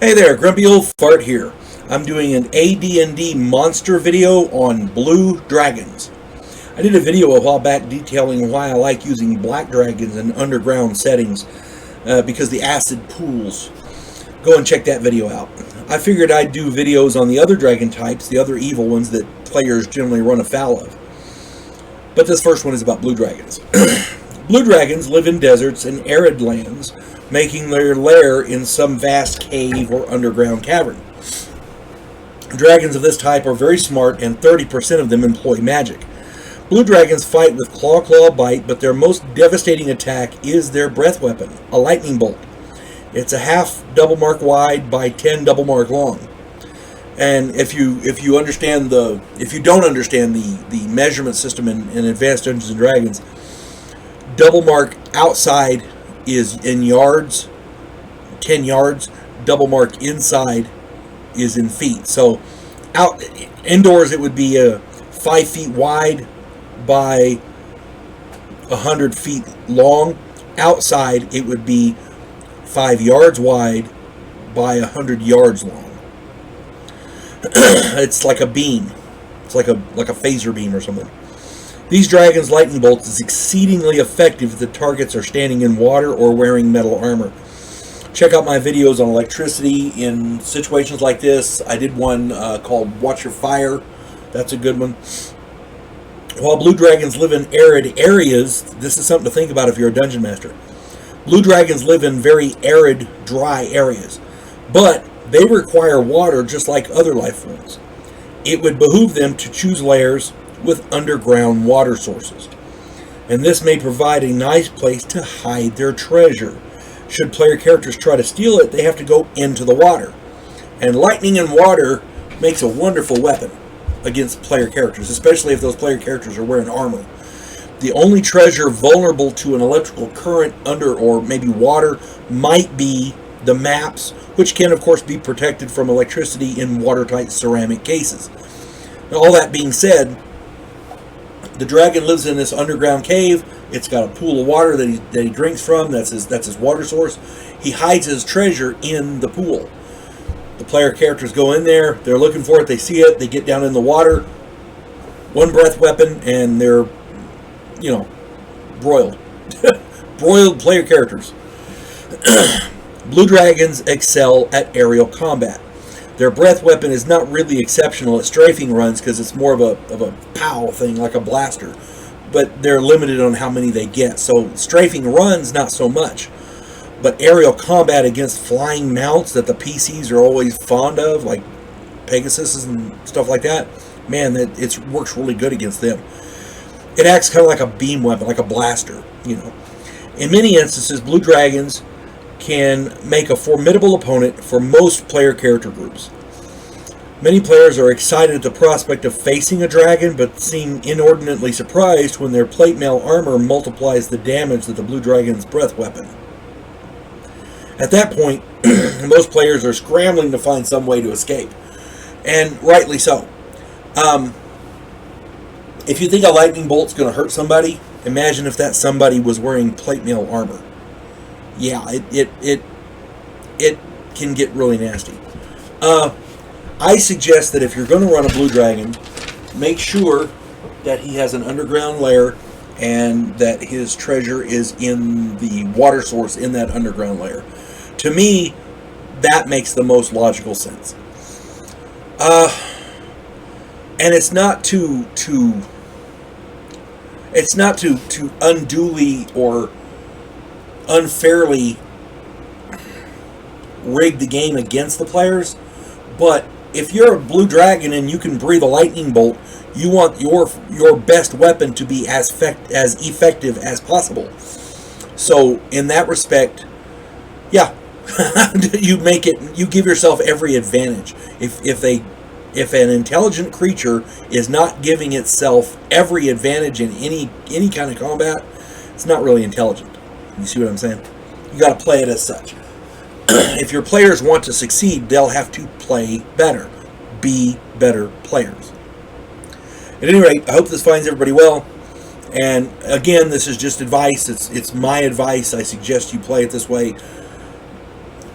Hey there, Grumpy Old Fart here. I'm doing an AD&D monster video on blue dragons. I did a video a while back detailing why I like using black dragons in underground settings because the acid pools. Go and check that video out. I figured I'd do videos on the other dragon types, the other evil ones that players generally run afoul of. But this first one is about blue dragons. Blue dragons live in deserts and arid lands, making their lair in some vast cave or underground cavern. Dragons of this type are very smart, and 30% of them employ magic. Blue dragons fight with claw bite, but their most devastating attack is their breath weapon, a lightning bolt. It's a half double mark wide by 10 double mark long. And if you don't understand the measurement system in Advanced Dungeons and Dragons, double mark outside is in yards, 10 yards. Double mark inside is in feet. So indoors it would be 5 feet wide by 100 feet long. Outside it would be 5 yards wide by 100 yards long. It's like a beam. It's like a phaser beam or something. These dragons' lightning bolts is exceedingly effective if the targets are standing in water or wearing metal armor. Check out my videos on electricity in situations like this. I did one called Watch Your Fire. That's a good one. While blue dragons live in arid areas, this is something to think about if you're a dungeon master. Blue dragons live in very arid, dry areas, but they require water just like other life forms. It would behoove them to choose lairs with underground water sources, and this may provide a nice place to hide their treasure. Should player characters try to steal it, they have to go into the water, and lightning and water makes a wonderful weapon against player characters, especially if those player characters are wearing armor. The only treasure vulnerable to an electrical current under or maybe water might be the maps, which can of course be protected from electricity in watertight ceramic cases. Now, all that being said, the dragon lives in this underground cave. It's got a pool of water that he drinks from. That's his water source. He hides his treasure in the pool. The player characters go in there. They're looking for it. They see it. They get down in the water. One breath weapon, and they're, broiled. Broiled player characters. Blue dragons excel at aerial combat. Their breath weapon is not really exceptional at strafing runs because it's more of a pow thing, like a blaster. But they're limited on how many they get. So strafing runs, not so much. But aerial combat against flying mounts that the PCs are always fond of, like Pegasus and stuff like that, man, it works really good against them. It acts kind of like a beam weapon, like a blaster, In many instances, blue dragons can make a formidable opponent for most player character groups. Many players are excited at the prospect of facing a dragon, but seem inordinately surprised when their plate mail armor multiplies the damage that the blue dragon's breath weapon. At that point, most players are scrambling to find some way to escape, and rightly so. If you think a lightning bolt's going to hurt somebody, imagine if that somebody was wearing plate mail armor. Yeah, it can get really nasty. I suggest that if you're going to run a blue dragon, make sure that he has an underground lair and that his treasure is in the water source in that underground lair. To me, that makes the most logical sense. And it's not to unduly or unfairly rig the game against the players, but if you're a blue dragon and you can breathe a lightning bolt, you want your best weapon to be as effective as possible. So in that respect, yeah, you give yourself every advantage. If an intelligent creature is not giving itself every advantage in any kind of combat, it's not really intelligent. You see what I'm saying? You got to play it as such. If your players want to succeed, they'll have to play better. Be better players. At any rate, I hope this finds everybody well. And again, this is just advice. It's my advice. I suggest you play it this way.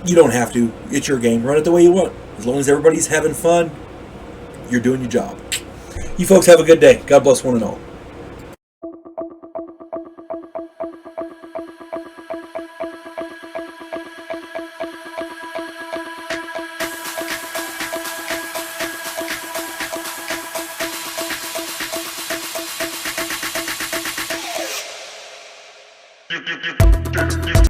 You don't have to. It's your game. Run it the way you want. As long as everybody's having fun, you're doing your job. You folks have a good day. God bless one and all. You